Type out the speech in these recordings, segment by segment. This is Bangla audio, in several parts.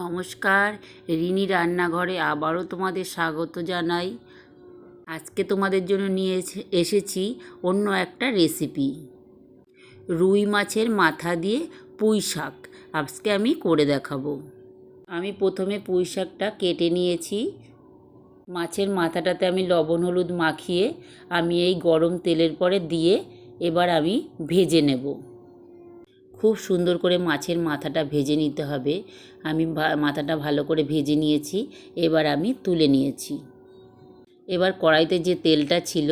নমস্কার, রিনি রান্নাঘরে আবারও তোমাদের স্বাগত জানাই। আজকে তোমাদের জন্য নিয়ে এসেছি অন্য একটা রেসিপি। রুই মাছের মাথা দিয়ে পুঁই শাক আজকে আমি করে দেখাবো। আমি প্রথমে পুঁই শাকটা কেটে নিয়েছি। মাছের মাথাটাতে আমি লবণ হলুদ মাখিয়ে আমি এই গরম তেলের পরে দিয়ে এবার আমি ভেজে নেব। খুব সুন্দর করে মাছের মাথাটা ভেজে নিতে হবে। আমি মাথাটা ভালো করে ভেজে নিয়েছি, এবার আমি তুলে নিয়েছি। এবার কড়াইতে যে তেলটা ছিল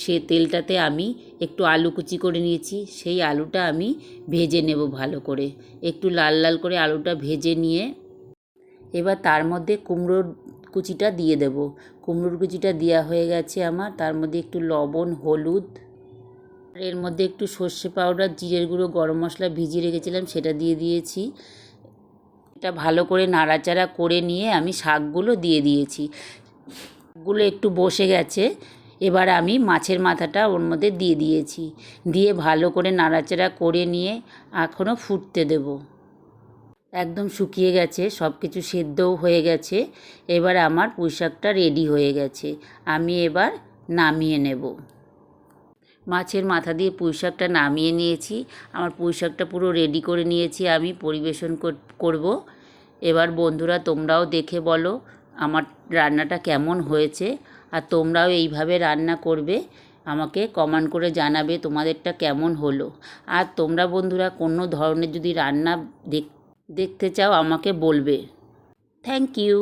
সে তেলটাতে আমি একটু আলু কুচি করে নিয়েছি। সেই আলুটা আমি ভেজে নেব ভালো করে, একটু লাল লাল করে আলুটা ভেজে নিয়ে এবার তার মধ্যে কুমড়োর কুচিটা দিয়ে দেব। কুমড়োর কুচিটা দেওয়া হয়ে গেছে আমার। তার মধ্যে একটু লবণ হলুদ, এর মধ্যে একটু সর্ষে পাউডার জিরের গুঁড়ো গরম মশলা ভিজিয়ে রেখেছিলাম সেটা দিয়ে দিয়েছি। এটা ভালো করে নাড়াচাড়া করে নিয়ে আমি শাকগুলো দিয়ে দিয়েছি। শাকগুলো একটু বসে গেছে, এবার আমি মাছের মাথাটা ওর মধ্যে দিয়ে দিয়েছি। দিয়ে ভালো করে নাড়াচাড়া করে নিয়ে এখনও ফুটতে দেব। একদম শুকিয়ে গেছে, সব কিছু সেদ্ধও হয়ে গেছে। এবার আমার পুঁই শাকটা রেডি হয়ে গেছে। আমি এবার নামিয়ে নেব। মাছের মাথা দিয়ে পুঁই শাকটা নামিয়ে নিয়েছি। আমার পুঁই শাকটা পুরো রেডি করে নিয়েছি, আমি পরিবেশন করব। এবার বন্ধুরা তোমরাও দেখে বলো আমার রান্নাটা কেমন হয়েছে, আর তোমরাও এইভাবে রান্না করবে, আমাকে কমেন্ট করে জানাবে তোমাদেরটা কেমন হলো। আর তোমরা বন্ধুরা কোনো ধরনের যদি রান্না দেখতে চাও আমাকে বলবে। Thank you.